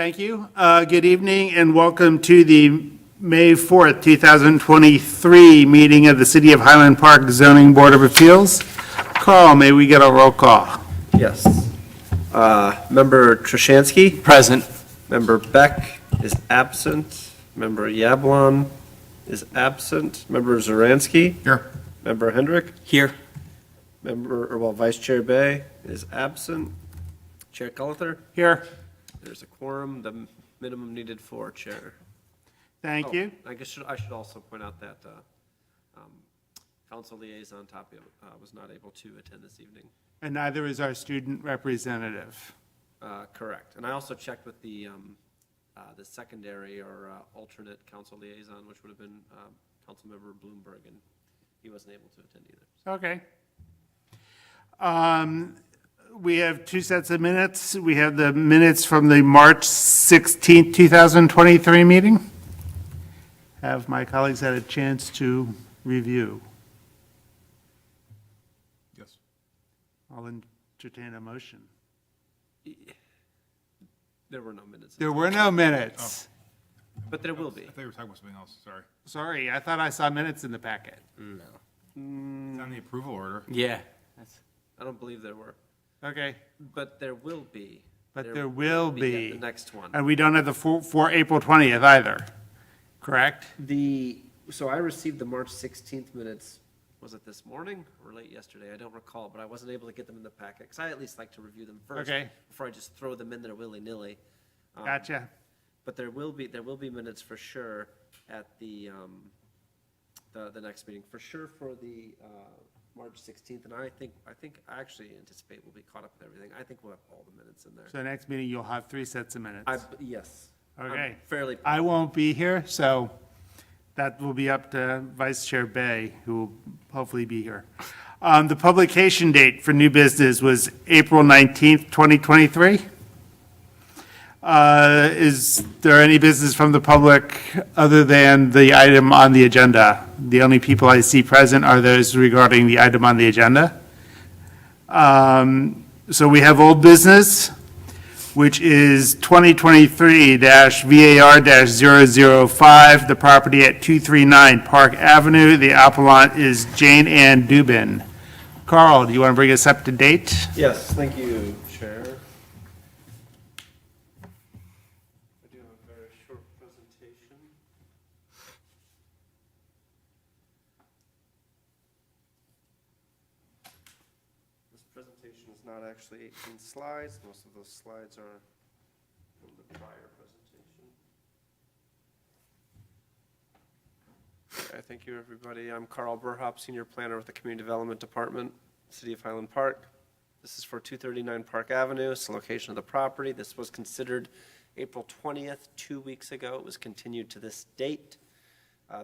Thank you. Good evening and welcome to the May 4th, 2023 meeting of the City of Highland Park Zoning Board of Appeals. Carl, may we get a roll call? Yes. Member Trushansky? Present. Member Beck is absent. Member Yablon is absent. Member Zaransky? Here. Member Hendrick? Here. Vice Chair Bay is absent. Chair Cullither? Here. There's a quorum, the minimum needed for chair. Thank you. I guess I should also point out that Council Liaison Tapia was not able to attend this evening. And neither is our student representative. Correct. And I also checked with the secondary or alternate council liaison, which would have been Councilmember Bloomberg, and he wasn't able to attend either. Okay. We have two sets of minutes. We have the minutes from the March 16th, 2023 meeting. Have my colleagues had a chance to review? Yes. I'll entertain a motion. There were no minutes, There were no minutes. but there will be. I thought you were talking about something else, sorry. Sorry, I thought I saw minutes in the packet. It's on the approval order. Yeah. I don't believe there were, Okay, but there will be. but there will at be. the next one. And we don't have the for April 20th either, correct? So I received the March 16th minutes, was it this morning or late yesterday? I don't recall, but I wasn't able to get them in the packet, because I at least like to review them first. Okay. Before I just throw them in there willy-nilly. Gotcha. But there will be minutes for sure at the next meeting, for sure for the March 16th, and I actually anticipate we'll be caught up with everything. I think we'll have all the minutes in there. So next meeting, you'll have 3 sets of minutes. Yes. Okay. I'm fairly. I won't be here, so that will be up to Vice Chair Bay, who will hopefully be here. The publication date for new business was April 19th, 2023. Is there any business from the public other than the item on the agenda? The only people I see present are those regarding the item on the agenda. So we have old business, which is 2023-VAR-005, the property at 239 Park Avenue. The appellant is Jane Ann Dubin. Carl, do you want to bring us up to date? Yes, thank you, Chair. I do have a very short presentation. This presentation is not actually 18 slides. Most of those slides are from the prior presentation. Okay, thank you, everybody. I'm Carl Burhop, Senior Planner with the Community Development Department, City of Highland Park. This is for 239 Park Avenue. It's the location of the property. This was considered April 20th, 2 weeks ago. It was continued to this date.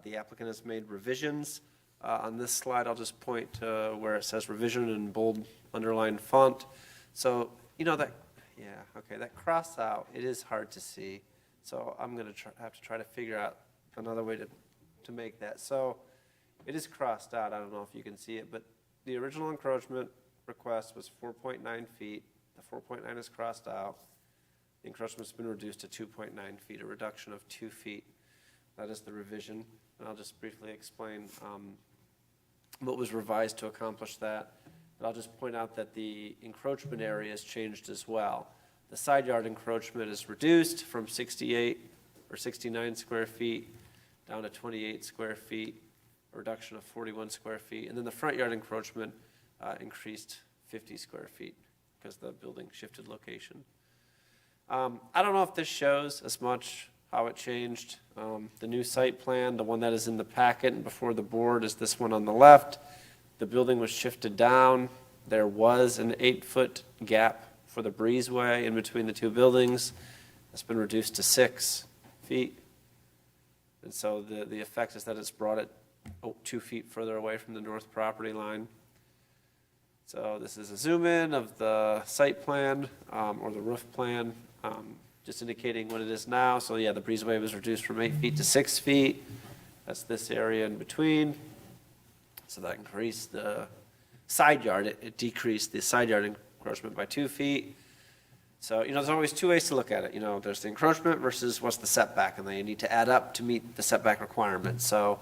The applicant has made revisions. On this slide, I'll just point to where it says revision in bold underlined font. So, that cross out, it is hard to see. So I'm going to have to try to figure out another way to make that. So it is crossed out. I don't know if you can see it, but the original encroachment request was 4.9 feet. The 4.9 is crossed out. The encroachment's been reduced to 2.9 feet, a reduction of 2 feet. That is the revision. And I'll just briefly explain what was revised to accomplish that. But I'll just point out that the encroachment area has changed as well. The side yard encroachment is reduced from 68 or 69 square feet down to 28 square feet, a reduction of 41 square feet. And then the front yard encroachment increased 50 square feet because the building shifted location. I don't know if this shows as much how it changed. The new site plan, the one that is in the packet and before the board, is this one on the left. The building was shifted down. There was an 8-foot gap for the breezeway in between the two buildings. It's been reduced to 6 feet. And so the effect is that it's brought it 2 feet further away from the north property line. So this is a zoom in of the site plan or the roof plan, just indicating what it is now. So yeah, the breezeway was reduced from 8 feet to 6 feet. That's this area in between. So that increased the side yard. It decreased the side yard encroachment by 2 feet. So, there's always two ways to look at it. There's the encroachment versus what's the setback, and then you need to add up to meet the setback requirement. So,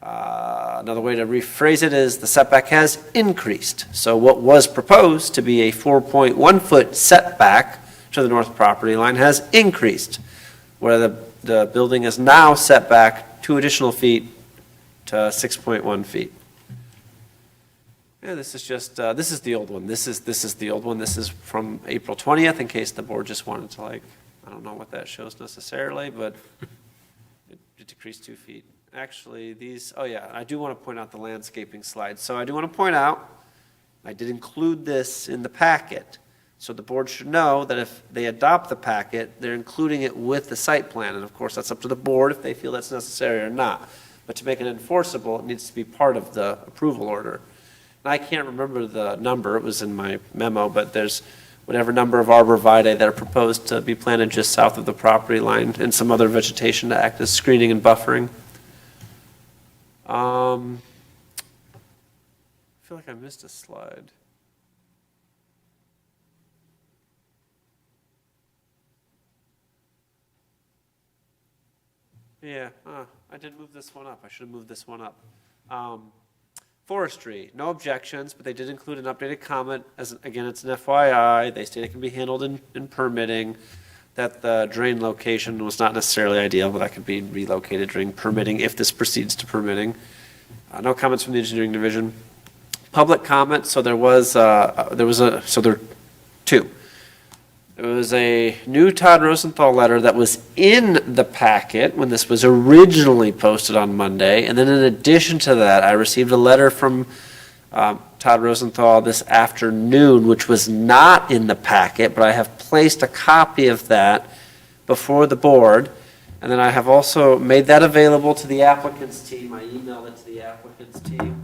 another way to rephrase it is the setback has increased. So what was proposed to be a 4.1-foot setback to the north property line has increased, where the building is now set back 2 additional feet to 6.1 feet. Yeah, this is just, this is the old one. This is the old one. This is from April 20th, in case the board just wanted to I don't know what that shows necessarily, but it decreased 2 feet. Actually, I do want to point out the landscaping slide. So I do want to point out, I did include this in the packet. So the board should know that if they adopt the packet, they're including it with the site plan. And of course, that's up to the board if they feel that's necessary or not. But to make it enforceable, it needs to be part of the approval order. And I can't remember the number, it was in my memo, but there's whatever number of arborvitae that are proposed to be planted just south of the property line and some other vegetation to act as screening and buffering. I feel like I missed a slide. Yeah, I did move this one up. I should have moved this one up. Forestry, no objections, but they did include an updated comment. Again, it's an FYI. They state it can be handled in permitting, that the drain location was not necessarily ideal, but that could be relocated during permitting if this proceeds to permitting. No comments from the engineering division. Public comment, so there are 2. There was a new Todd Rosenthal letter that was in the packet when this was originally posted on Monday. And then in addition to that, I received a letter from Todd Rosenthal this afternoon, which was not in the packet, but I have placed a copy of that before the board. And then I have also made that available to the applicant's team. I emailed it to the applicant's team.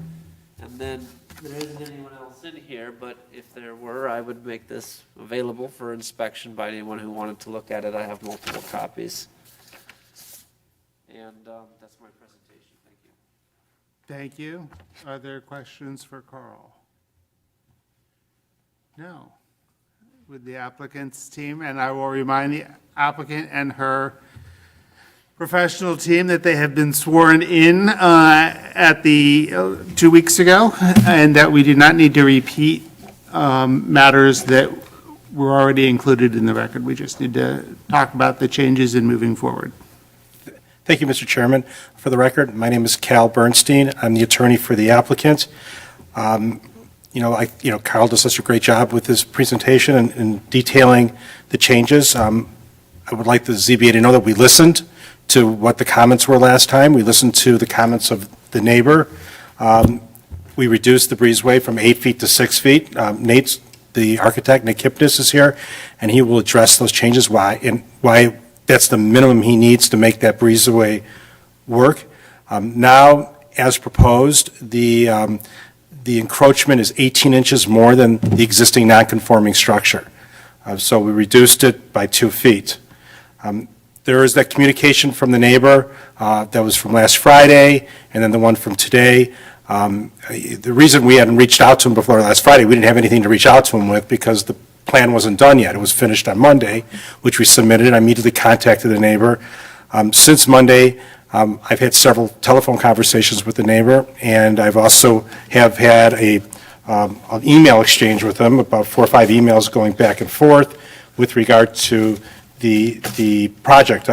And then there isn't anyone else in here, but if there were, I would make this available for inspection by anyone who wanted to look at it. I have multiple copies. And that's my presentation. Thank you. Thank you. Are there questions for Carl? No. With the applicant's team, and I will remind the applicant and her professional team that they have been sworn in at the 2 weeks ago, and that we do not need to repeat matters that were already included in the record. We just need to talk about the changes in moving forward. Thank you, Mr. Chairman. For the record, my name is Cal Bernstein. I'm the attorney for the applicant. Carl does such a great job with his presentation and detailing the changes. I would like the ZBA to know that we listened to what the comments were last time. We listened to the comments of the neighbor. We reduced the breezeway from 8 feet to 6 feet. Nate's the architect, Nick Kipnis, is here, and he will address those changes, why that's the minimum he needs to make that breezeway work. Now, as proposed, the encroachment is 18 inches more than the existing non-conforming structure. So we reduced it by 2 feet. There is that communication from the neighbor that was from last Friday, and then the one from today. The reason we hadn't reached out to him before last Friday, we didn't have anything to reach out to him with because the plan wasn't done yet. It was finished on Monday, which we submitted. I immediately contacted the neighbor. Since Monday, I've had several telephone conversations with the neighbor, and I've also have had an email exchange with him, about 4 or 5 emails going back and forth with regard to the project.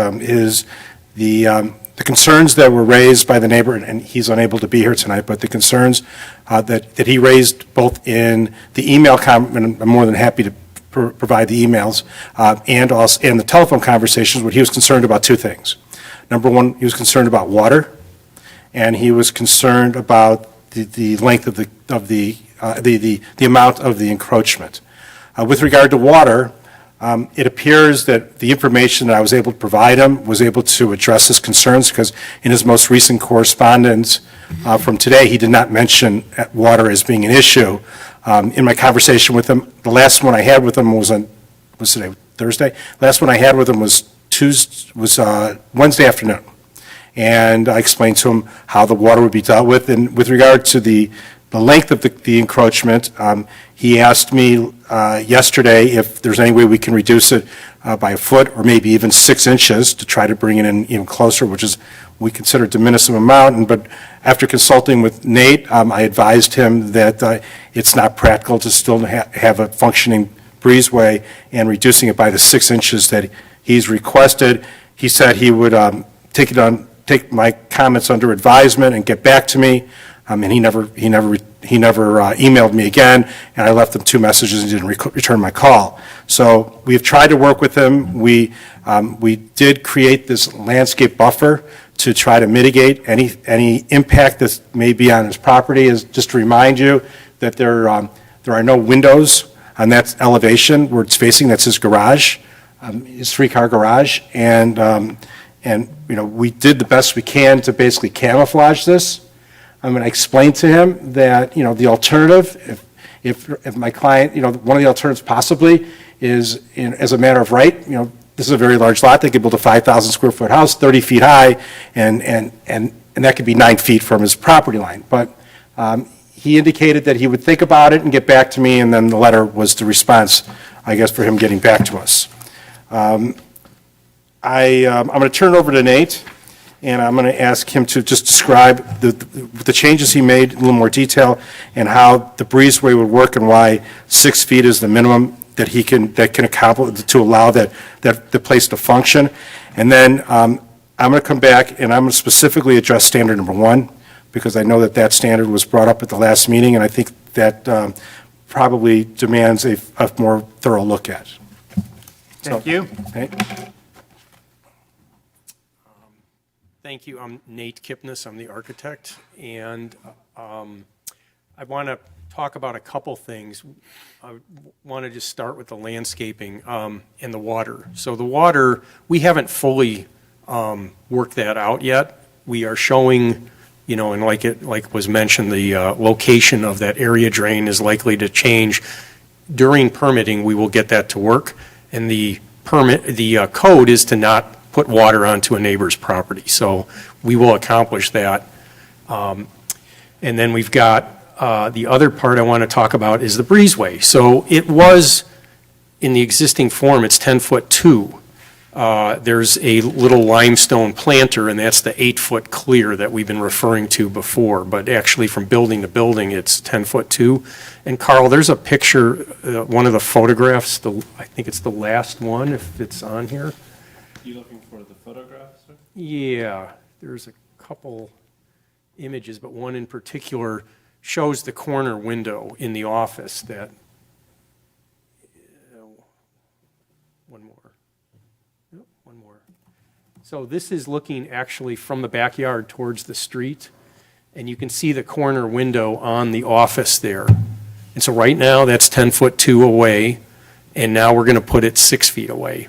The concerns that were raised by the neighbor, and he's unable to be here tonight, but the concerns that he raised both in the email comment, and I'm more than happy to provide the emails, and the telephone conversations, where he was concerned about 2 things. Number one, he was concerned about water, and he was concerned about the length of the amount of the encroachment. With regard to water, it appears that the information that I was able to provide him was able to address his concerns, because in his most recent correspondence from today, he did not mention water as being an issue. In my conversation with him, the last one I had with him was today, Thursday? Last one I had with him was Wednesday afternoon. And I explained to him how the water would be dealt with. And with regard to the the length of the encroachment. He asked me yesterday if there's any way we can reduce it by a foot or maybe even 6 inches to try to bring it in even closer, which is we consider de minimis amount. But after consulting with Nate, I advised him that it's not practical to still have a functioning breezeway, and reducing it by the 6 inches that he's requested. He said he would take my comments under advisement and get back to me. And he never emailed me again, and I left him 2 messages and didn't return my call. So we've tried to work with him. We did create this landscape buffer to try to mitigate any impact that may be on his property. Is just to remind you that there are no windows on that elevation where it's facing. That's his garage, his 3-car garage, and we did the best we can to basically camouflage this. I'm going to explain to him that, the alternative, if my client, one of the alternatives possibly is, as a matter of right, this is a very large lot. They could build a 5,000 square foot house, 30 feet high, and that could be 9 feet from his property line. But he indicated that he would think about it and get back to me, and then the letter was the response, I guess, for him getting back to us. I'm going to turn it over to Nate, and I'm going to ask him to just describe the changes he made in a little more detail and how the breezeway would work and why 6 feet is the minimum that can accomplish to allow the place to function. And then I'm going to come back and I'm going to specifically address standard number 1, because I know that standard was brought up at the last meeting, and I think that probably demands a more thorough look at. Thank you. Nate? Thank you. I'm Nate Kipnis. I'm the architect, and I want to talk about a couple things. I want to just start with the landscaping and the water. So the water, we haven't fully worked that out yet. We are showing, and like was mentioned, the location of that area drain is likely to change. During permitting, we will get that to work, and the code is to not put water onto a neighbor's property. So we will accomplish that. And then we've got the other part I want to talk about is the breezeway. So it was, in the existing form, it's 10'2". There's a little limestone planter, and that's the 8-foot clear that we've been referring to before. But actually, from building to building, it's 10'2". And Carl, there's a picture, one of the photographs, I think it's the last one, if it's on here. You looking for the photograph, sir? Yeah, there's a couple images, but one in particular shows the corner window in the office that, one more. Nope, one more. So this is looking actually from the backyard towards the street, and you can see the corner window on the office there. And so right now, that's 10'2" away, and now we're going to put it 6 feet away.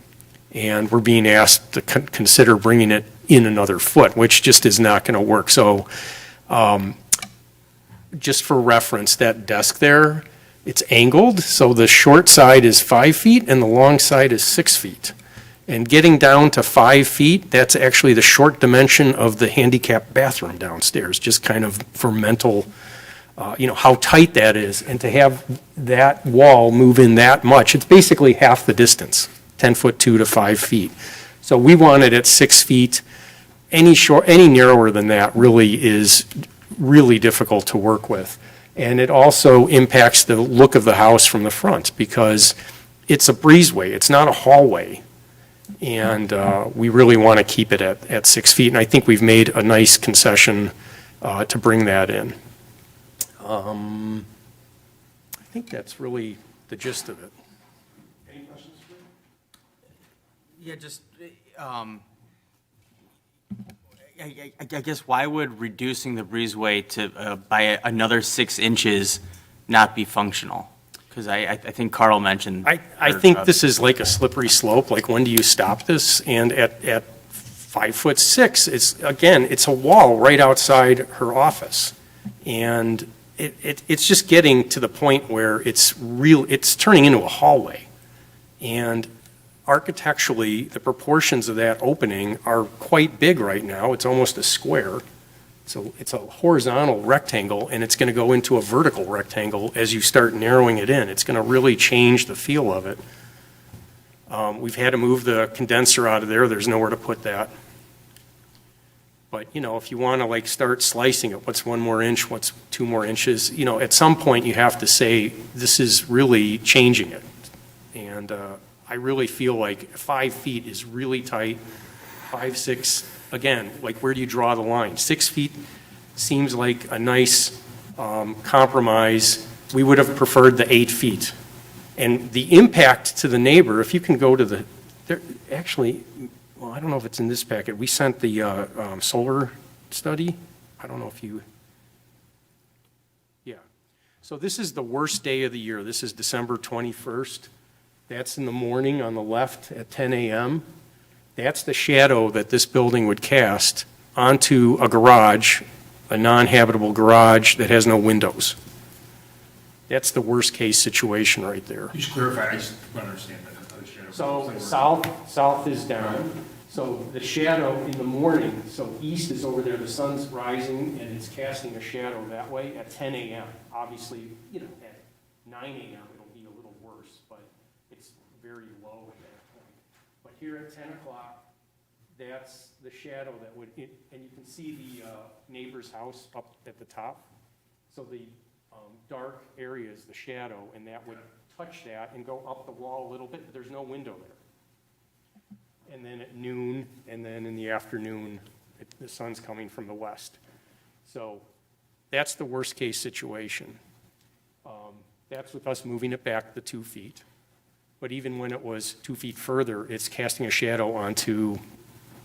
And we're being asked to consider bringing it in another foot, which just is not going to work. So just for reference, that desk there, it's angled, so the short side is 5 feet and the long side is 6 feet. And getting down to 5 feet, that's actually the short dimension of the handicap bathroom downstairs, just kind of for mental, how tight that is. And to have that wall move in that much, it's basically half the distance, 10'2" to 5 feet. So we want it at 6 feet. Any narrower than that really is really difficult to work with. And it also impacts the look of the house from the front because it's a breezeway, it's not a hallway. And we really want to keep it at 6 feet. And I think we've made a nice concession to bring that in. I think that's really the gist of it. Any questions for me? Yeah, just, I guess why would reducing the breezeway to, by another 6 inches not be functional? Because I think Carl mentioned. I think this is like a slippery slope, like when do you stop this? And at 5'6", it's a wall right outside her office. And it's just getting to the point where it's turning into a hallway. And architecturally, the proportions of that opening are quite big right now. It's almost a square. it's a horizontal rectangle, and it's going to go into a vertical rectangle as you start narrowing it in. It's going to really change the feel of it. We've had to move the condenser out of there. There's nowhere to put that. But, you know, if you want to like start slicing it, what's 1 more inch, what's 2 more inches, you know, at some point you have to say, this is really changing it. And I really feel like 5 feet is really tight. 5, 6, again, like where do you draw the line? 6 feet seems like a nice compromise. We would have preferred the 8 feet. And the impact to the neighbor, if you can go to the, there, actually, well, I don't know if it's in this packet. We sent the solar study. I don't know if you, yeah. So this is the worst day of the year. This is December 21st. That's in the morning on the left at 10 a.m. That's the shadow that this building would cast onto a garage, a non-habitable garage that has no windows. That's the worst-case situation right there. You should clarify, I just want to understand that. So south is down. So the shadow in the morning, so east is over there, the sun's rising and it's casting a shadow that way at 10 a.m. Obviously, you know, at 9 a.m. it'll be a little worse, but it's very low at that point. But here at 10 o'clock, that's the shadow that would, and you can see the neighbor's house up at the top. So the dark area is the shadow, and that would touch that and go up the wall a little bit, but there's no window there. And then at noon, and then in the afternoon, the sun's coming from the west. So that's the worst-case situation. That's with us moving it back the 2 feet. But even when it was 2 feet further, it's casting a shadow onto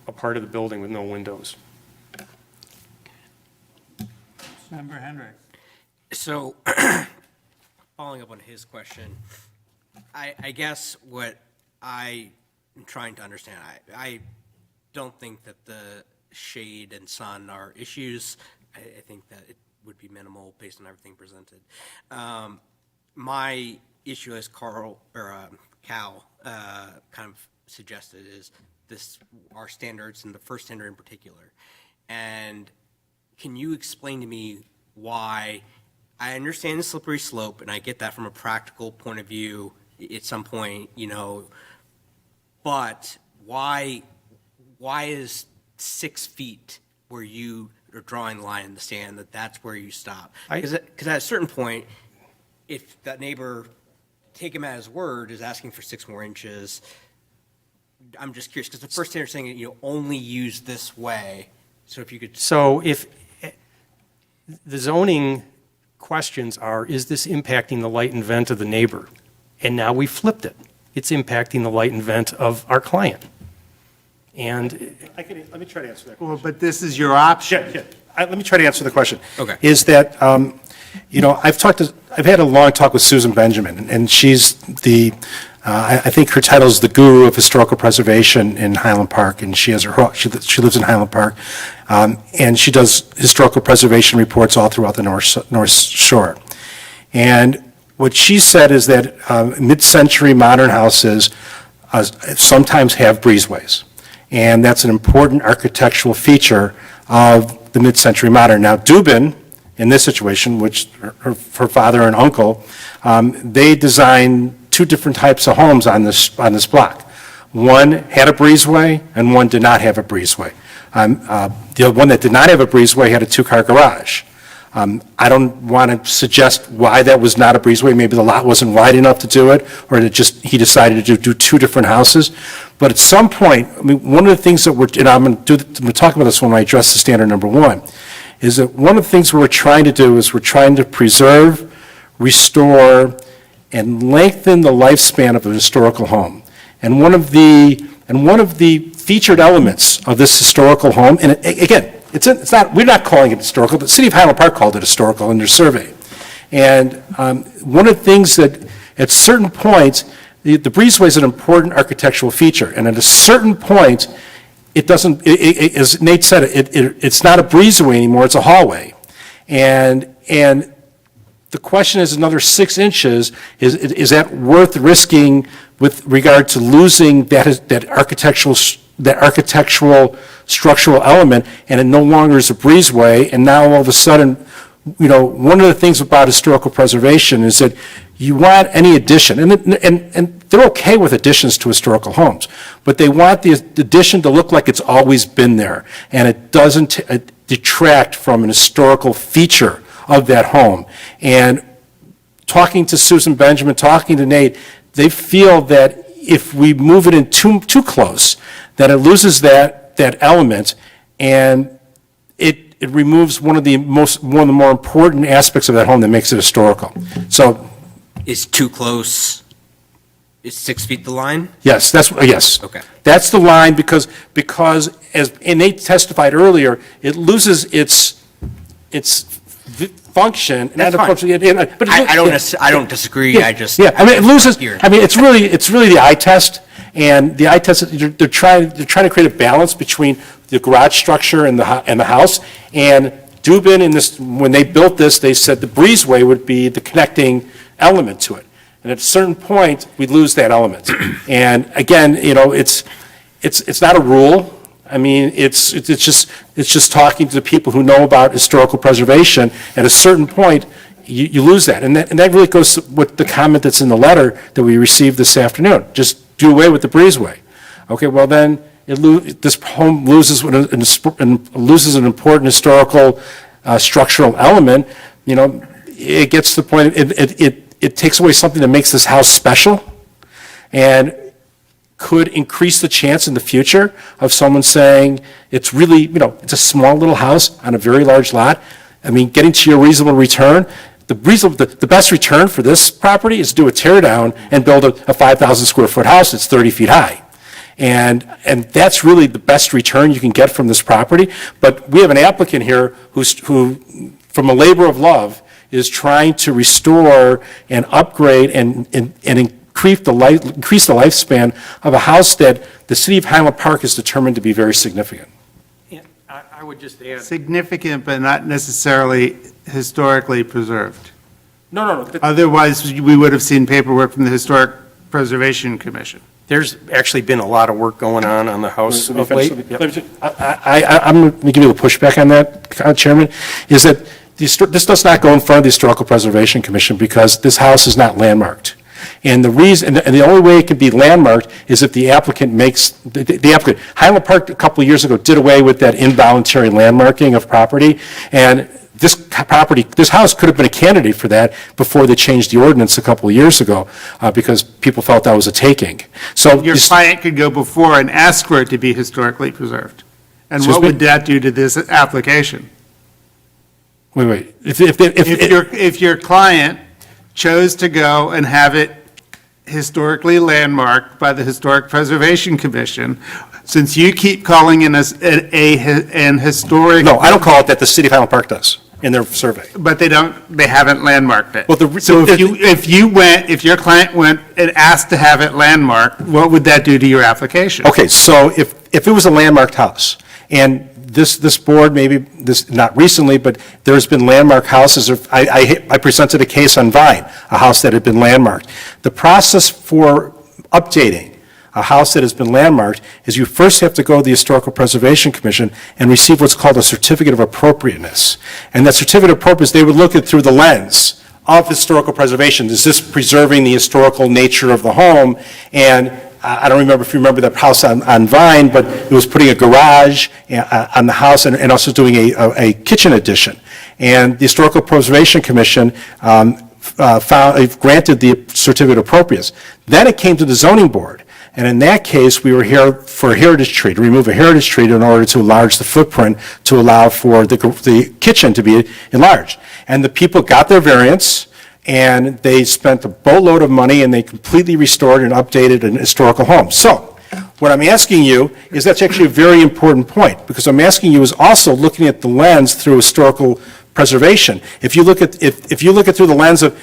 a part of the building with no windows. Member Hendrick. So, following up on his question, I guess what I am trying to understand, I don't think that the shade and sun are issues. I think that it would be minimal based on everything presented. My issue, as Cal kind of suggested, is our standards, and the first standard in particular. And can you explain to me why? I understand the slippery slope, and I get that from a practical point of view at some point, you know, but why is 6 feet where you are drawing the line in the sand, that's where you stop? Because at a certain point, if that neighbor, take him at his word, is asking for 6 more inches, I'm just curious, because the first standard is saying, you know, only use this way, so if you could. So if the zoning questions are, is this impacting the light and vent of the neighbor? And now we flipped it. It's impacting the light and vent of our client. And Let me try to answer that. Well, but this is your option. Yeah. Let me try to answer the question. Okay. Is that, you know, I've had a long talk with Susan Benjamin, and she's I think her title is the guru of historical preservation in Highland Park, and she lives in Highland Park, and she does historical preservation reports all throughout the North Shore. And what she said is that mid-century modern houses sometimes have breezeways, and that's an important architectural feature of the mid-century modern. Now, Dubin, in this situation, which her father and uncle, they designed 2 different types of homes on this block. One had a breezeway, and one did not have a breezeway. The one that did not have a breezeway had a 2-car garage. I don't want to suggest why that was not a breezeway. Maybe the lot wasn't wide enough to do it, or he decided to do 2 different houses. But at some point, I mean, one of the things that and I'm going to talk about this when I address the standard number 1, is that one of the things we're trying to do is we're trying to preserve, restore, and lengthen the lifespan of a historical home. And one of the featured elements of this historical home, and again, it's not, we're not calling it historical, the city of Highland Park called it historical in their survey. And one of the things that, at certain points, the breezeway is an important architectural feature, and at a certain point, it doesn't, as Nate said, it's not a breezeway anymore, it's a hallway. And the question is, another 6 inches, is that worth risking with regard to losing that architectural that architectural structural element, and it no longer is a breezeway, and now all of a sudden, one of the things about historical preservation is that you want any addition, and they're okay with additions to historical homes, but they want the addition to look like it's always been there, and it doesn't detract from an historical feature of that home. And talking to Susan Benjamin, talking to Nate, they feel that if we move it in too close, that it loses that element, and it removes one of the more important aspects of that home that makes it historical. So, Is too close, is 6 feet the line? yes, yes. Okay. That's the line because as Nate testified earlier, it loses its function. That's fine. But I don't disagree, I just. Yeah, I mean, it loses, Here. I mean, it's really the eye test, and the eye test, they're trying to create a balance between the garage structure and the house, and Dubin when they built this, they said the breezeway would be the connecting element to it. And at a certain point, we lose that element. And again, it's not a rule. I mean, it's just talking to the people who know about historical preservation. At a certain point, you lose that. And that really goes with the comment that's in the letter that we received this afternoon. Just do away with the breezeway. Okay, well then, this home loses an important historical structural element. It gets to the point, it takes away something that makes this house special, and could increase the chance in the future of someone saying, it's really, it's a small little house on a very large lot. I mean, getting to your reasonable return, the best return for this property is to do a tear down and build a 5,000 square foot house that's 30 feet high. And that's really the best return you can get from this property. But we have an applicant here who, from a labor of love, is trying to restore and upgrade and increase the lifespan of a house that the city of Highland Park is determined to be very significant. I would just add, Significant, but not necessarily historically preserved. No. Otherwise, we would have seen paperwork from the Historic Preservation Commission. there's actually been a lot of work going on the house of late. Yep. I'm going to give you a pushback on that, Chairman, is that this does not go in front of the Historical Preservation Commission because this house is not landmarked. And the reason, and the only way it can be landmarked is if the applicant the applicant, Highland Park a couple of years ago did away with that involuntary landmarking of property, and this house could have been a candidate for that before they changed the ordinance a couple of years ago, because people felt that was a taking. So Your client could go before and ask for it to be historically preserved. And Excuse what me? would that do to this application? Wait. If your client chose to go and have it historically landmarked by the Historic Preservation Commission, since you keep calling it an historic. No, I don't call it that, the city of Highland Park does in their survey. But they haven't landmarked it. Well, So if your client went and asked to have it landmarked, what would that do to your application? Okay, so if it was a landmarked house, and this board, maybe not recently, but there's been landmark houses, I presented a case on Vine, a house that had been landmarked. The process for updating a house that has been landmarked is you first have to go to the Historical Preservation Commission and receive what's called a certificate of appropriateness. And that certificate of appropriateness, they would look at through the lens of historical preservation. Is this preserving the historical nature of the home? And I don't remember if you remember that house on Vine, but it was putting a garage on the house and also doing a kitchen addition. And the Historical Preservation Commission granted the certificate of appropriateness. Then it came to the zoning board. And in that case, we were here for a heritage tree, to remove a heritage tree in order to enlarge the footprint to allow for the kitchen to be enlarged. And the people got their variance, and they spent a boatload of money, and they completely restored and updated an historical home. So what I'm asking you is that's actually a very important point, because I'm asking you is also looking at the lens through historical preservation. If you look at through the lens of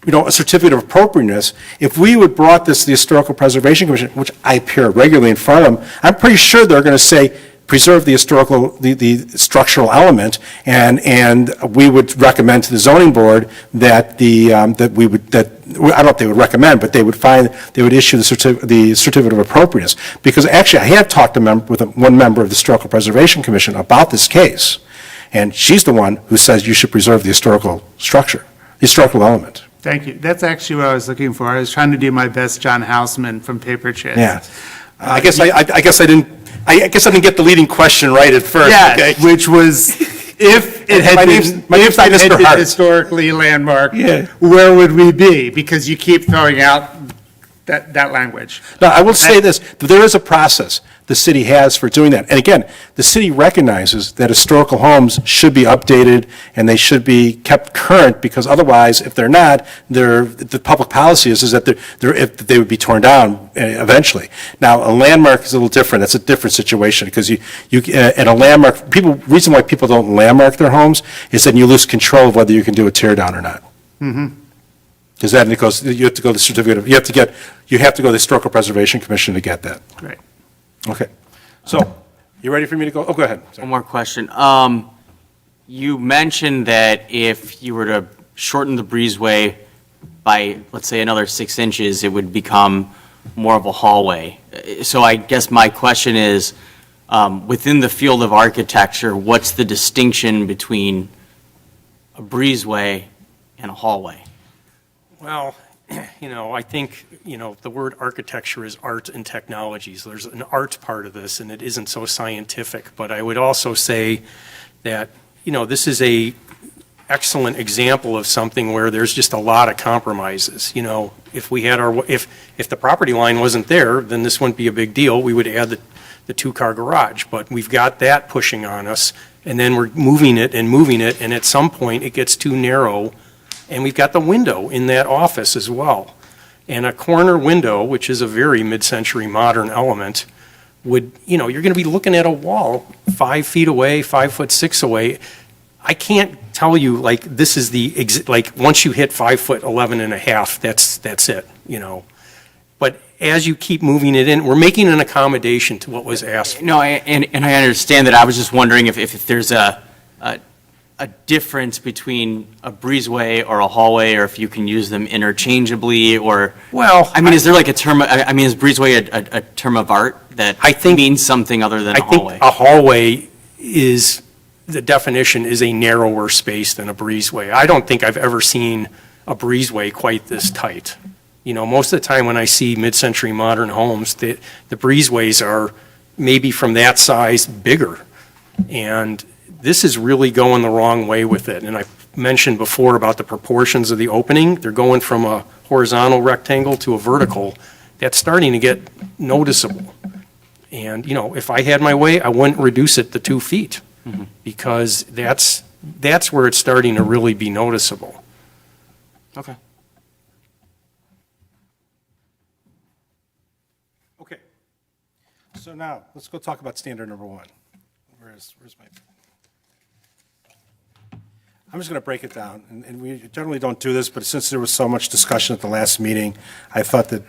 a certificate of appropriateness, if we would brought this to the Historical Preservation Commission, which I appear regularly in front of them, I'm pretty sure they're going to say, preserve the historical, the structural element, and we would recommend to the zoning board that that we would, that, I don't know if they would recommend, but they would issue the certificate of appropriateness. Because actually, I have talked with one member of the Historical Preservation Commission about this case, and she's the one who says you should preserve the historical structure, the historical element. Thank you. That's actually what I was looking for. I was trying to do my best John Houseman from Paper Chase. Yeah. I guess I didn't get the leading question right at first. Yeah, Okay. which was, if it had My been, name's not Mr. Hart. historically landmarked, Yeah. where would we be? Because you keep throwing out that language. Now, I will say this, there is a process the city has for doing that. And again, the city recognizes that historical homes should be updated and they should be kept current, because otherwise, if they're not, the public policy is that they would be torn down eventually. Now, a landmark is a little different. That's a different situation, because at a landmark, reason why people don't landmark their homes is that you lose control of whether you can do a tear down or not. Because then you have to go to the certificate, you have to go to the Historical Preservation Commission to get that. Great. Okay. So, you ready for me to go? Oh, go ahead. Sorry. One more question. You mentioned that if you were to shorten the breezeway by, let's say, another 6 inches, it would become more of a hallway. So I guess my question is, within the field of architecture, what's the distinction between a breezeway and a hallway? Well, I think, the word architecture is art and technologies. There's an art part of this, and it isn't so scientific. But I would also say that, this is a excellent example of something where there's just a lot of compromises. If we had if the property line wasn't there, then this wouldn't be a big deal. We would add the two-car garage. But we've got that pushing on us, and then we're moving it, and at some point, it gets too narrow. And we've got the window in that office as well. And a corner window, which is a very mid-century modern element, would, you're going to be looking at a wall 5 feet away, 5'6" away. I can't tell you, this is once you hit 5'11.5", that's it, But as you keep moving it in, we're making an accommodation to what was asked. No, and I understand that. I was just wondering if there's a difference between a breezeway or a hallway, or if you can use them interchangeably, or, Well, is there like a term, is breezeway a term of art that I think- means something other than a I think hallway? a hallway is, the definition is a narrower space than a breezeway. I don't think I've ever seen a breezeway quite this tight. Most of the time when I see mid-century modern homes, the breezeways are maybe from that size bigger. And this is really going the wrong way with it. And I mentioned before about the proportions of the opening. They're going from a horizontal rectangle to a vertical. That's starting to get noticeable. And, if I had my way, I wouldn't reduce it to 2 feet, because that's where it's starting to really be noticeable. Okay. Okay. So now, let's go talk about standard number 1. Where's my... I'm just going to break it down, and we generally don't do this, but since there was so much discussion at the last meeting, I thought that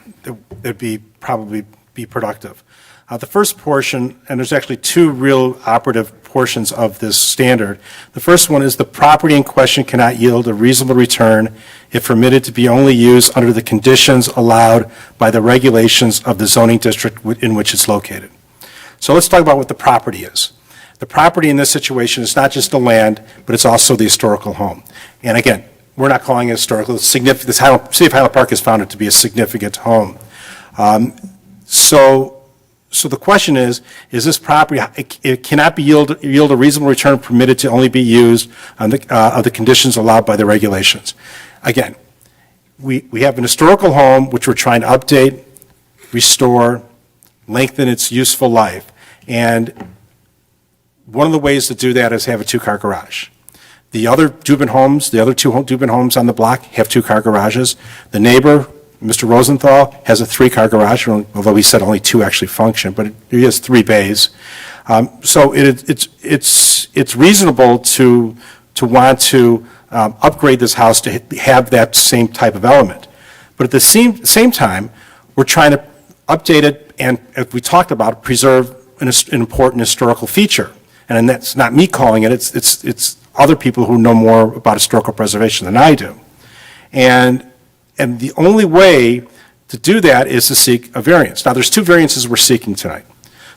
it'd probably be productive. The first portion, and there's actually 2 real operative portions of this standard. The first one is the property in question cannot yield a reasonable return if permitted to be only used under the conditions allowed by the regulations of the zoning district in which it's located. So let's talk about what the property is. The property in this situation is not just the land, but it's also the historical home. And again, we're not calling it historical. It's significant. The City of Highland Park has found it to be a significant home. So the question is this property, it cannot be yield a reasonable return permitted to only be used on of the conditions allowed by the regulations. Again, we have an historical home which we're trying to update, restore, lengthen its useful life. And one of the ways to do that is have a 2-car garage. The other Dubin homes, the other 2 Dubin homes on the block have 2-car garages. The neighbor, Mr. Rosenthal, has a 3-car garage, although he said only 2 actually function, but he has 3 bays. So it's reasonable to want to upgrade this house to have that same type of element. But at the same time, we're trying to update it and, as we talked about, preserve an important historical feature. And that's not me calling it, it's other people who know more about historical preservation than I do. And the only way to do that is to seek a variance. Now, there's two variances we're seeking tonight.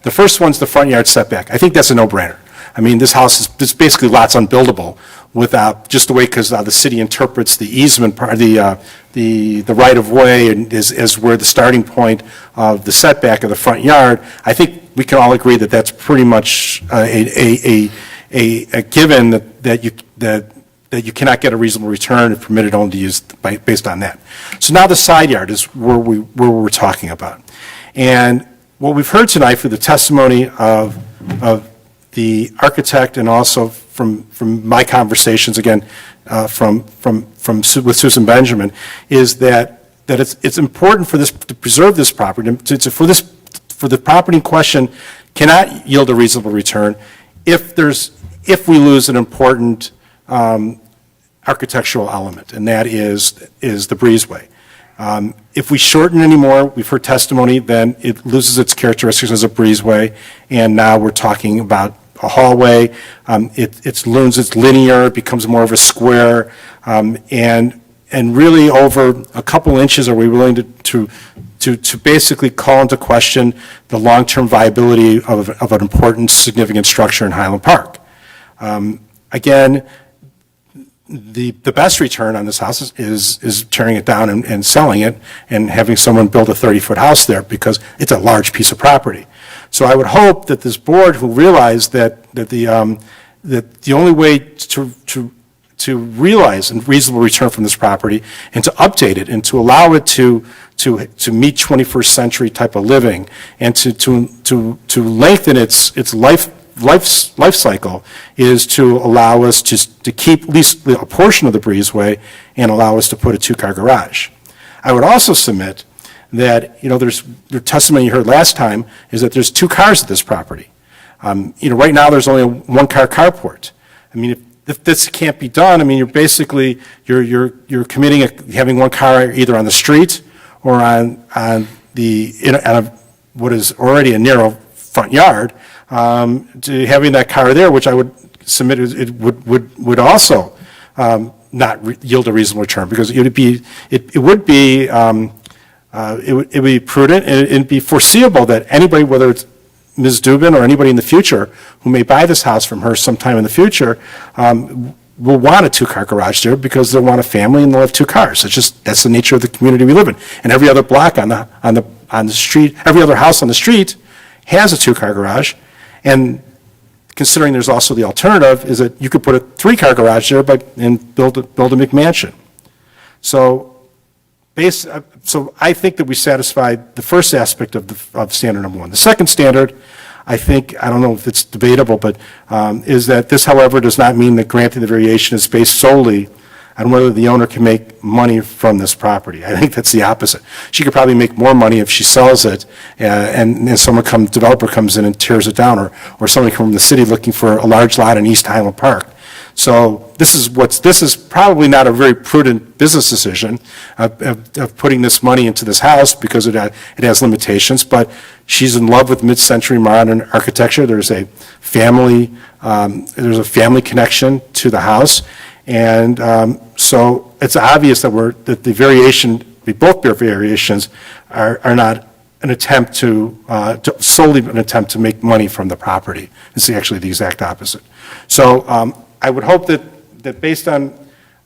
The first one's the front yard setback. I think that's a no-brainer. I mean, this house is, this basically lot's unbuildable without, just the way, because the city interprets the easement part, the right-of-way and is where the starting point of the setback of the front yard. I think we can all agree that that's pretty much a given that you cannot get a reasonable return if permitted only to use based on that. So now the side yard is where we're talking about. And what we've heard tonight through the testimony of the architect and also from my conversations, again, with Susan Benjamin, is that it's important for this, to preserve this property, for the property in question cannot yield a reasonable return if we lose an important architectural element, and that is the breezeway. If we shorten anymore, we've heard testimony, then it loses its characteristics as a breezeway, and now we're talking about a hallway. It learns it's linear, it becomes more of a square, and really over a couple inches are we willing to basically call into question the long-term viability of an important, significant structure in Highland Park. Again, the best return on this house is tearing it down and selling it and having someone build a 30-foot house there because it's a large piece of property. So I would hope that this board will realize that the only way to realize a reasonable return from this property and to update it and to allow it to meet 21st century type of living and to lengthen its life cycle is to allow us to keep at least a portion of the breezeway and allow us to put a two-car garage. I would also submit that, the testimony you heard last time is that there's 2 cars at this property. Right now there's only a 1-car carport. I mean, if this can't be done, I mean, you're basically, you're committing having 1 car either on the street or on what is already a narrow front yard, to having that car there, which I would submit it would also not yield a reasonable return, because it would be prudent and it'd be foreseeable that anybody, whether it's Ms. Dubin or anybody in the future who may buy this house from her sometime in the future, will want a 2-car garage there because they'll want a family and they'll have 2 cars. That's the nature of the community we live in. And every other block on the street, every other house on the street has a 2-car garage. And considering there's also the alternative is that you could put a 3-car garage there and build a McMansion. So I think that we satisfied the first aspect of standard number 1. The second standard, I think, I don't know if it's debatable, but is that this, however, does not mean that granting the variation is based solely on whether the owner can make money from this property. I think that's the opposite. She could probably make more money if she sells it and developer comes in and tears it down, or somebody from the city looking for a large lot in East Highland Park. So this is probably not a very prudent business decision of putting this money into this house because it has limitations, but she's in love with mid-century modern architecture. There's a family connection to the house, and so it's obvious that the variation, both variations, are not an attempt solely an attempt to make money from the property. It's actually the exact opposite. So I would hope that based on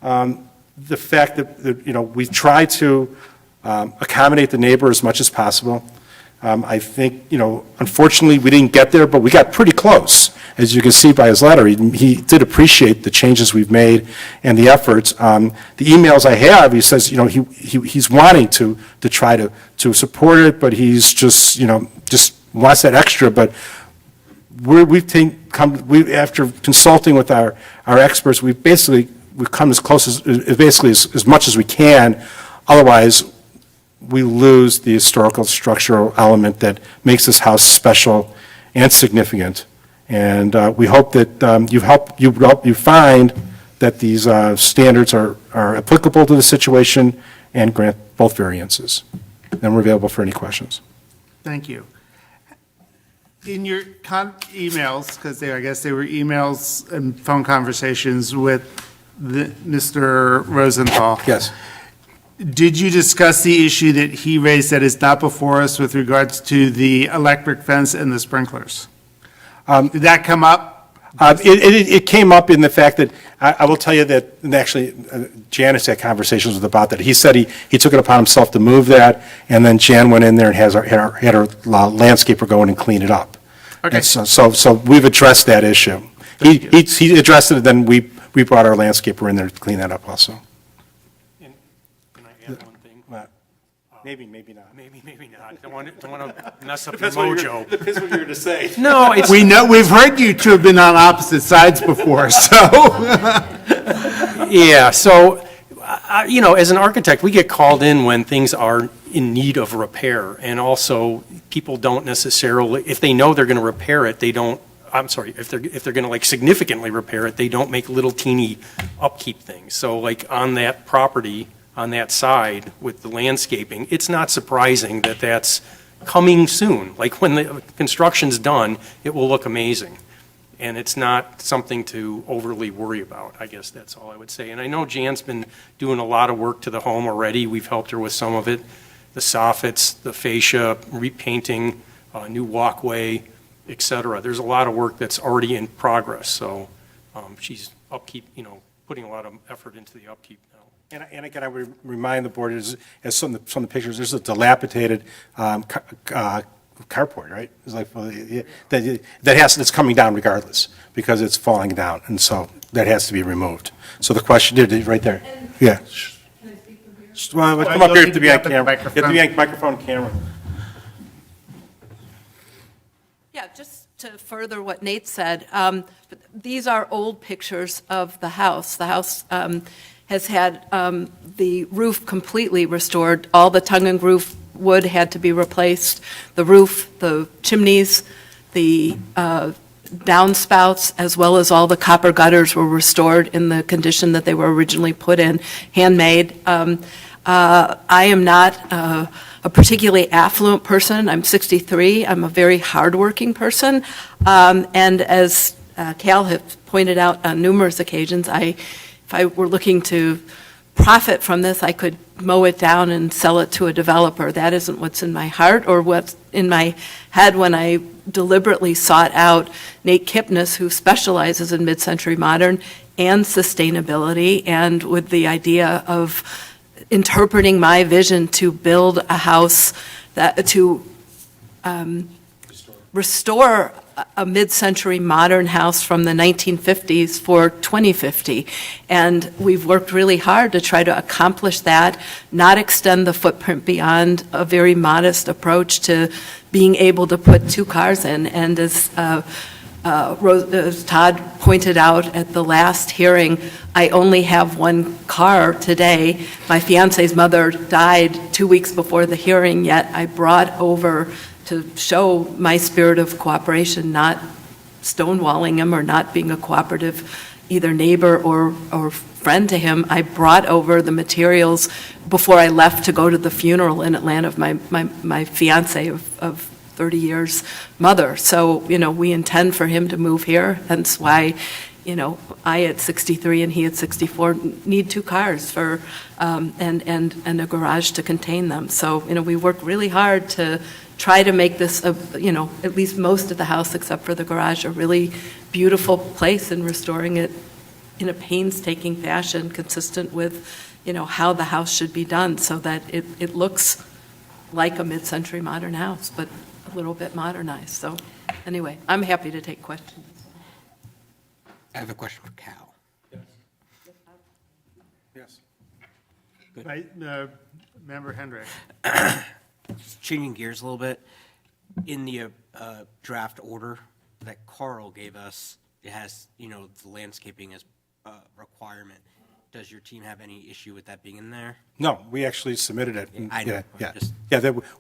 the fact that we try to accommodate the neighbor as much as possible. I think, unfortunately, we didn't get there, but we got pretty close. As you can see by his letter, he did appreciate the changes we've made and the efforts. The emails I have, he says, he's wanting to try to support it, but he's just wants that extra. But after consulting with our experts, we've come as close as much as we can. Otherwise, we lose the historical structural element that makes this house special and significant. And we hope that you find that these standards are applicable to the situation and grant both variances. And we're available for any questions. Thank you. In your emails, because I guess they were emails and phone conversations with Mr. Rosenthal. Yes. Did you discuss the issue that he raised that is not before us with regards to the electric fence and the sprinklers? Did that come up? It came up in the fact that, I will tell you that, and actually, Janice had conversations with about that. He said he took it upon himself to move that, and then Jan went in there and had our landscaper go in and clean it up. Okay. And so we've addressed that issue. He addressed it, and then we brought our landscaper in there to clean that up also. And can I add one thing? Maybe, maybe not. Maybe not. Don't want to mess up your mojo. Depends what you were to say. No, it's, We've heard you two have been on opposite sides before, so. yeah, so, as an architect, we get called in when things are in need of repair. And also, people don't necessarily, if they know they're going to repair it, they don't, if they're going to like significantly repair it, they don't make little teeny upkeep things. So like on that property, on that side with the landscaping, it's not surprising that that's coming soon. Like when the construction's done, it will look amazing. And it's not something to overly worry about. I guess that's all I would say. And I know Jan's been doing a lot of work to the home already. We've helped her with some of it, the soffits, the fascia, repainting, new walkway, et cetera. There's a lot of work that's already in progress. So she's putting a lot of effort into the upkeep now. And again, I would remind the board, as some of the pictures, there's a dilapidated carport, right? It's like, that's coming down regardless, because it's falling down, and so that has to be removed. So the question, right there, yeah. Can I speak from here? Well, come up here to be on You'll need to be up at the camera. microphone. You have to be on microphone and camera. Yeah, just to further what Nate said, these are old pictures of the house. The house has had the roof completely restored. All the tongue and groove wood had to be replaced. The roof, the chimneys, the downspouts, as well as all the copper gutters were restored in the condition that they were originally put in, handmade. I am not a particularly affluent person. I'm 63. I'm a very hardworking person. And as Cal has pointed out on numerous occasions, if I were looking to profit from this, I could mow it down and sell it to a developer. That isn't what's in my heart or what's in my head when I deliberately sought out Nate Kipnis, who specializes in mid-century modern and sustainability, and with the idea of interpreting my vision to build a house to restore a mid-century modern house from the 1950s for 2050. And we've worked really hard to try to accomplish that, not extend the footprint beyond a very modest approach to being able to put 2 cars in. And as Todd pointed out at the last hearing, I only have 1 car today. My fiance's mother died 2 weeks before the hearing, yet I brought over to show my spirit of cooperation, not stonewalling him or not being a cooperative either neighbor or friend to him. I brought over the materials before I left to go to the funeral in Atlanta of my fiance of 30 years mother. So, we intend for him to move here, hence why, I at 63 and he at 64 need 2 cars for, and a garage to contain them. So, we work really hard to try to make this, at least most of the house, except for the garage, a really beautiful place, and restoring it in a painstaking fashion consistent with, how the house should be done, so that it looks like a mid-century modern house, but a little bit modernized. So anyway, I'm happy to take questions. I have a question for Cal. Yes. Member Hendrick. Changing gears a little bit, in the draft order that Carl gave us, it has, the landscaping as a requirement. Does your team have any issue with that being in there? No, we actually submitted it. I know, Yeah, just-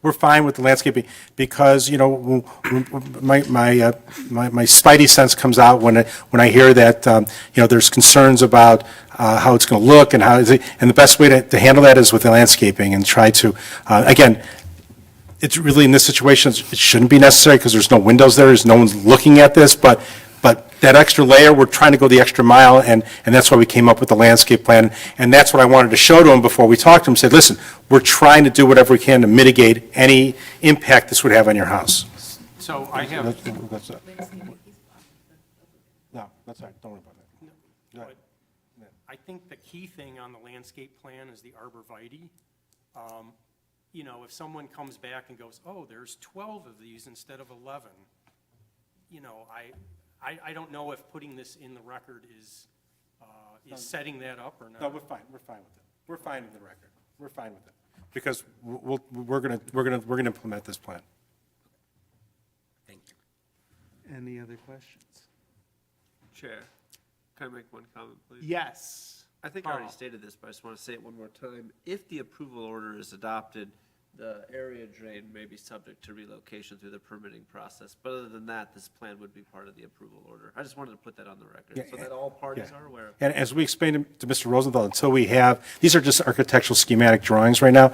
we're fine with the landscaping, because, my spidey sense comes out when I hear that, there's concerns about how it's going to look and and the best way to handle that is with the landscaping, and try to, again, It's really, in this situation, it shouldn't be necessary because there's no windows there, there's no one's looking at this, but that extra layer, we're trying to go the extra mile, and that's why we came up with the landscape plan. And that's what I wanted to show to him before we talked to him, said, listen, we're trying to do whatever we can to mitigate any impact this would have on your house. So I have, No, that's all right, don't worry about that. I think the key thing on the landscape plan is the arborvitae. You know, if someone comes back and goes, oh, there's 12 of these instead of 11, you know, I don't know if putting this in the record is setting that up or not. No, we're fine with it. We're fine with the record. We're fine with it. Because we're going to implement this plan. Thank you. Any other questions? Chair, can I make one comment, please? Yes. I think I already stated this, but I just want to say it one more time. If the approval order is adopted, the area drain may be subject to relocation through the permitting process. But other than that, this plan would be part of the approval order. I just wanted to put that on the record so that all parties Yeah. are aware of it. And as we explained to Mr. Rosenthal, until we have, these are just architectural schematic drawings right now.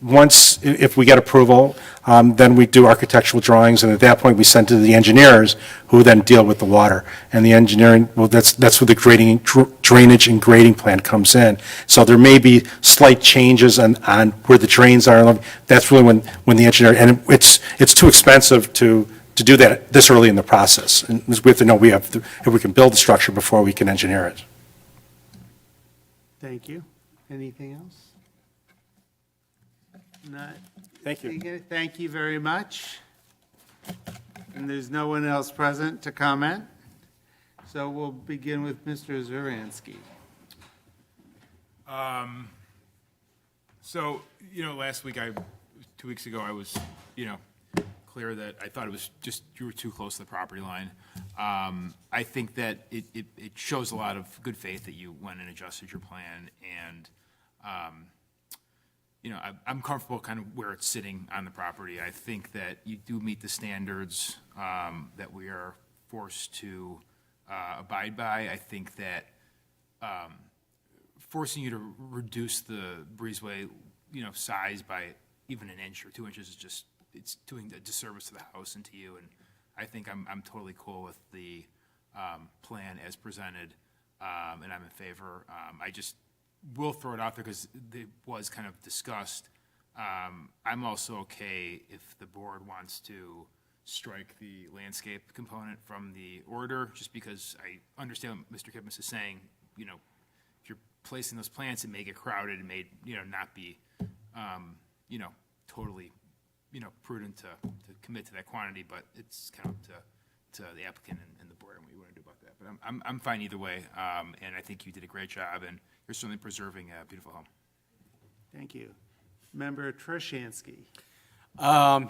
Once, if we get approval, then we do architectural drawings, and at that point, we send to the engineers, who then deal with the water. And the engineering, well, that's where the drainage and grading plan comes in. So there may be slight changes on where the drains are. That's really when the engineer, and it's too expensive to do that this early in the process. And we have to know if we can build the structure before we can engineer it. Thank you. Anything else? Not. Thank you. Thank you very much. And there's no one else present to comment. So we'll begin with Mr. Zuransky. So, last week, 2 weeks ago, I was, clear that I thought it was just, you were too close to the property line. I think that it shows a lot of good faith that you went and adjusted your plan, and, I'm comfortable kind of where it's sitting on the property. I think that you do meet the standards that we are forced to abide by. I think that forcing you to reduce the breezeway, size by even an inch or 2 inches is just, it's doing a disservice to the house and to you. And I think I'm totally cool with the plan as presented, and I'm in favor. I just will throw it out there because it was kind of discussed. I'm also okay if the board wants to strike the landscape component from the order, just because I understand what Mr. Kipnis is saying. If you're placing those plants, it may get crowded, it may, not be, totally, prudent to commit to that quantity, but it's kind of to the applicant and the board and what you want to do about that. But I'm fine either way, and I think you did a great job, and you're certainly preserving a beautiful home. Thank you. Member Trushansky.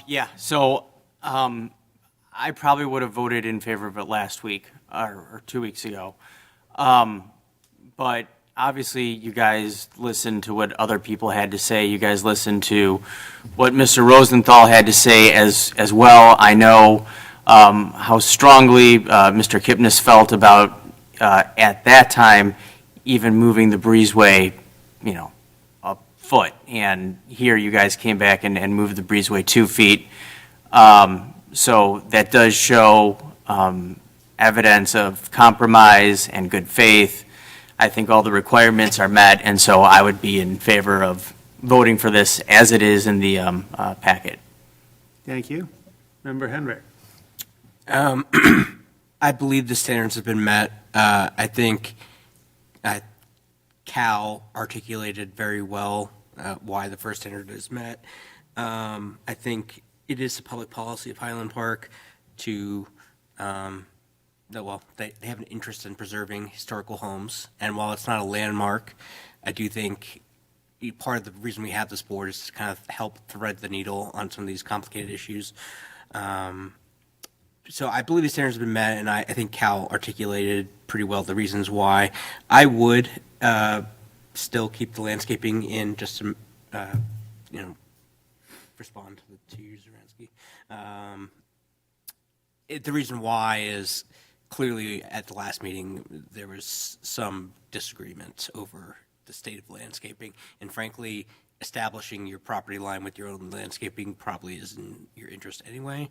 Yeah, so I probably would have voted in favor of it last week or 2 weeks ago. But obviously, you guys listened to what other people had to say. You guys listened to what Mr. Rosenthal had to say as well. I know how strongly Mr. Kipnis felt about, at that time, even moving the breezeway, a foot. And here you guys came back and moved the breezeway 2 feet. So that does show evidence of compromise and good faith. I think all the requirements are met, and so I would be in favor of voting for this as it is in the packet. Thank you. Member Henrik. I believe the standards have been met. I think Cal articulated very well why the first standard is met. I think it is the public policy of Highland Park to, they have an interest in preserving historical homes. And while it's not a landmark, I do think part of the reason we have this board is to kind of help thread the needle on some of these complicated issues. So I believe the standards have been met, and I think Cal articulated pretty well the reasons why. I would still keep the landscaping in, just to, respond to you, Zuransky. The reason why is clearly at the last meeting there was some disagreement over the state of landscaping, and frankly, establishing your property line with your own landscaping probably is in your interest anyway.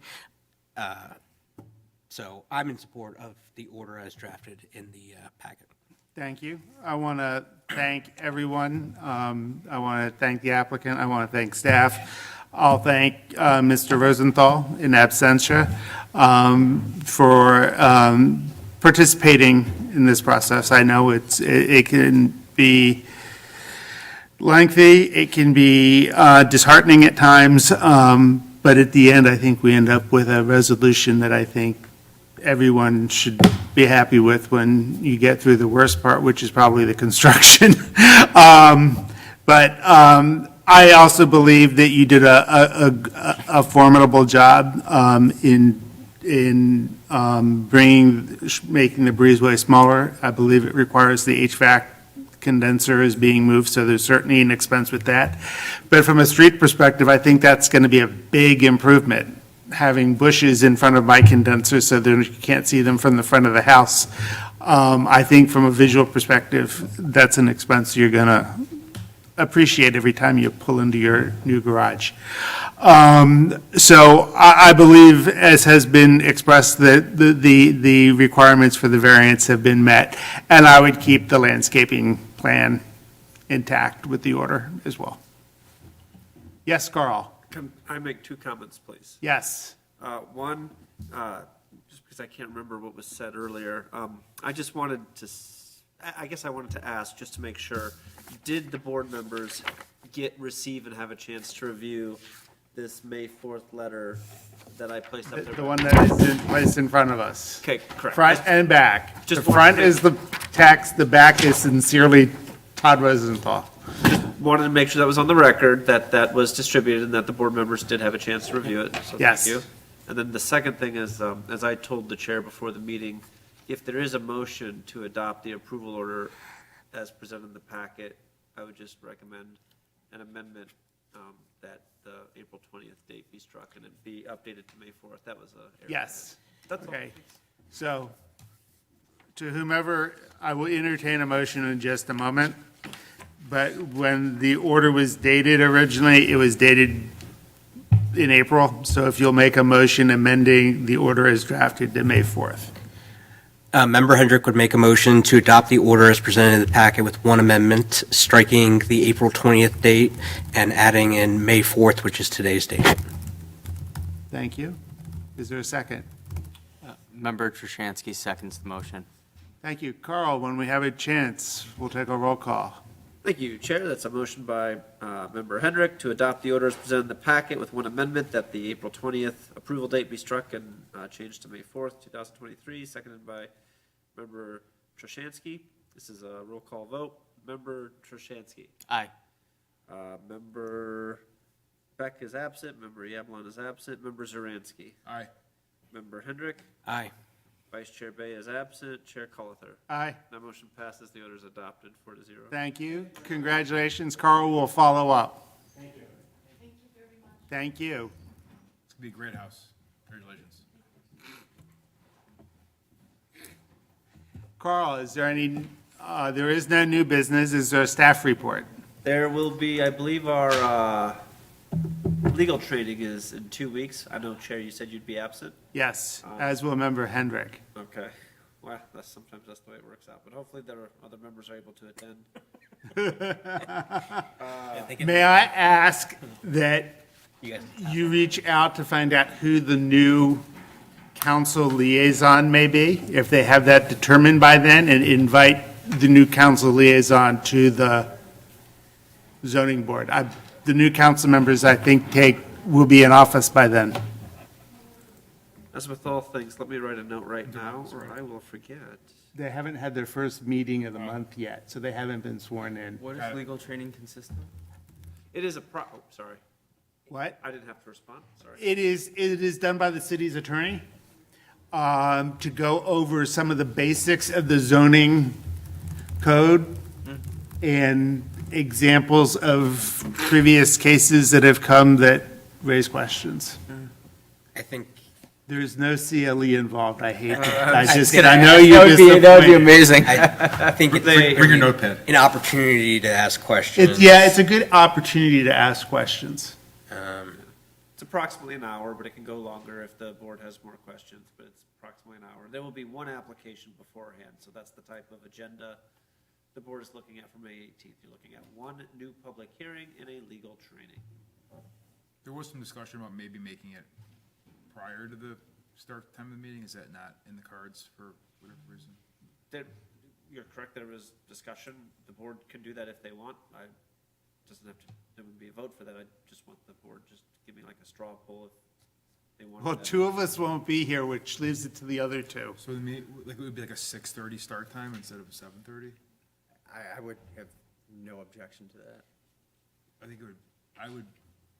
So I'm in support of the order as drafted in the packet. Thank you. I want to thank everyone. I want to thank the applicant. I want to thank staff. I'll thank Mr. Rosenthal in absentia for participating in this process. I know it can be lengthy, it can be disheartening at times, but at the end, I think we end up with a resolution that I think everyone should be happy with when you get through the worst part, which is probably the construction. But I also believe that you did a formidable job in making the breezeway smaller. I believe it requires the HVAC condenser is being moved, so there's certainly an expense with that. But from a street perspective, I think that's going to be a big improvement, having bushes in front of my condenser so that you can't see them from the front of the house. I think from a visual perspective, that's an expense you're going to appreciate every time you pull into your new garage. So I believe, as has been expressed, that the requirements for the variance have been met, and I would keep the landscaping plan intact with the order as well. Yes, Carl? Can I make 2 comments, please? Yes. One, just because I can't remember what was said earlier, I just wanted to, I guess I wanted to ask, just to make sure, did the board members receive and have a chance to review this May 4th letter that I placed up there? The one that is placed in front of us. Okay, correct. Front and back. The Just front wanted to- is the text, the back is sincerely Todd Rosenthal. Wanted to make sure that was on the record, that that was distributed and that the board members did have a chance to review it, so Yes. thank you. And then the second thing is, as I told the chair before the meeting, if there is a motion to adopt the approval order as presented in the packet, I would just recommend an amendment that the April 20th date be struck and it be updated to May 4th. That was a. error. Yes. That's all. Okay. So, to whomever, I will entertain a motion in just a moment. But when the order was dated originally, it was dated in April. So if you'll make a motion amending the order as drafted to May 4th. Member Hendrick would make a motion to adopt the order as presented in the packet with one amendment, striking the April 20th date and adding in May 4th, which is today's date. Thank you. Is there a second? Member Trushansky seconds the motion. Thank you. Carl, when we have a chance, we'll take a roll call. Thank you, Chair. That's a motion by Member Hendrick to adopt the order as presented in the packet with one amendment, that the April 20th approval date be struck and changed to May 4th, 2023, seconded by Member Trushansky. This is a roll call vote. Member Trushansky. Aye. Member Beck is absent. Member Yablon is absent. Member Zaransky. Aye. Member Hendrick. Aye. Vice Chair Bay is absent. Chair Colither. Aye. That motion passes. The order is adopted 4-0. Thank you. Congratulations. Carl will follow up. Thank you. Thank you. It's gonna be a great house. Congratulations. Carl, is there any, there is no new business. Is there a staff report? There will be, I believe, our legal training is in 2 weeks. I know, Chair, you said you'd be absent. Yes, as will Member Hendrick. Okay. Well, sometimes that's the way it works out, but hopefully there are other members are able to attend. May I ask that You guys. you reach out to find out who the new council liaison may be, if they have that determined by then, and invite the new council liaison to the zoning board. The new council members, I think, will be in office by then. As with all things, let me write a note right now, or I will forget. They haven't had their first meeting of the month yet, so they haven't been sworn in. What does legal training consist of? It is sorry. What? I didn't have to respond, sorry. It is done by the city's attorney to go over some of the basics of the zoning code and examples of previous cases that have come that raise questions. I think There's no CLE involved. I hate that. I I know you're disappointed. That would be amazing. I think it's Bring your notepad. an opportunity to ask questions. Yeah, it's a good opportunity to ask questions. It's approximately an hour, but it can go longer if the board has more questions, but it's approximately an hour. There will be one application beforehand, so that's the type of agenda the board is looking at for May 18th. You're looking at one new public hearing and a legal training. There was some discussion about maybe making it prior to the start time of the meeting. Is that not in the cards for whatever reason? You're correct, there was discussion. The board can do that if they want. Doesn't have to, there would be a vote for that. I just want the board just to give me like a straw poll if they want. Well, two of us won't be here, which leaves it to the other two. So it would be like a 6:30 start time instead of 7:30? I would have no objection to that. I would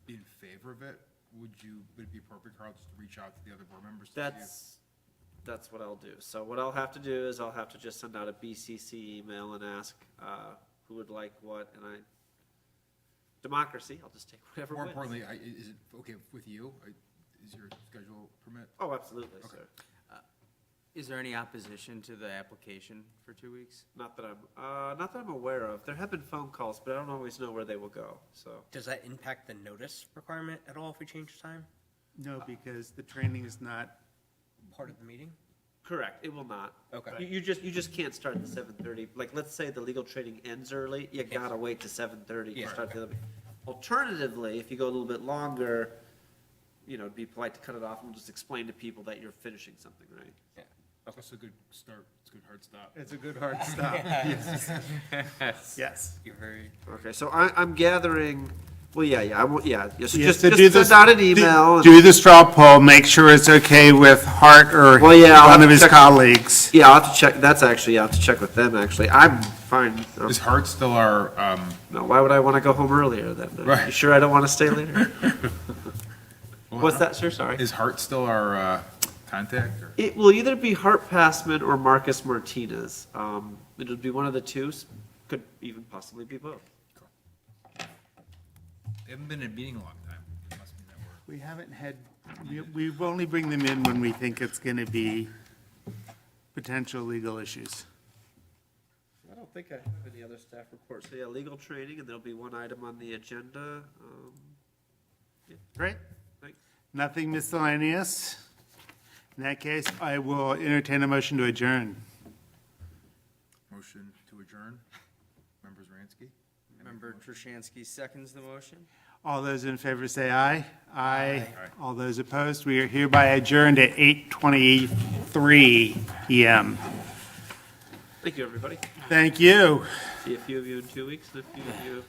be in favor of it. Would it be appropriate, Carl, just to reach out to the other board members? to see That's what I'll do. So what I'll have to do is I'll have to just send out a BCC email and ask who would like what, and democracy, I'll just take whatever More wins. importantly, is it okay with you? Is your schedule permit? Oh, absolutely, sir. Is there any opposition to the application for 2 weeks? Not that I'm aware of. There have been phone calls, but I don't always know where they will go, so. Does that impact the notice requirement at all if we change the time? No, because the training is not, Part of the meeting? Correct, it will not. Okay. You just can't start at 7:30. Like, let's say the legal training ends early, you gotta wait to 7:30 to Yeah. start the other. Alternatively, if you go a little bit longer, it'd be polite to cut it off and just explain to people that you're finishing something, right? Yeah. That's a good start. It's a good hard stop. it's a good hard stop. Yes. Yes. You're very. Okay, so I'm gathering, well, yeah. So Yes, just to do send out an email. Do the straw poll, make sure it's okay with Hart or Well, yeah, I'll one of have to his check- colleagues. Yeah, I'll have to check, I have to check with them, actually. I'm fine. Is Hart still our, No, why would I want to go home earlier then? Right. You sure I don't want to stay later? What's that, sir? Sorry. is Hart still our contact? Or? It will either be Hart Passman or Marcus Martinez. It'll be one of the two, could even possibly be both. They haven't been in a meeting in a long time. It must mean that we're. We haven't had, we only bring them in when we think it's going to be potential legal issues. I don't think I have any other staff reports. So yeah, legal training, and there'll be one item on the agenda. Great. Thanks. Nothing miscellaneous? In that case, I will entertain a motion to adjourn. Motion to adjourn. Member Zaransky? Member Trushansky seconds the motion. All those in favor say aye. Aye. All those opposed, we are hereby adjourned at 8:23 PM. Thank you, everybody. Thank you. See a few of you in 2 weeks, and a few of you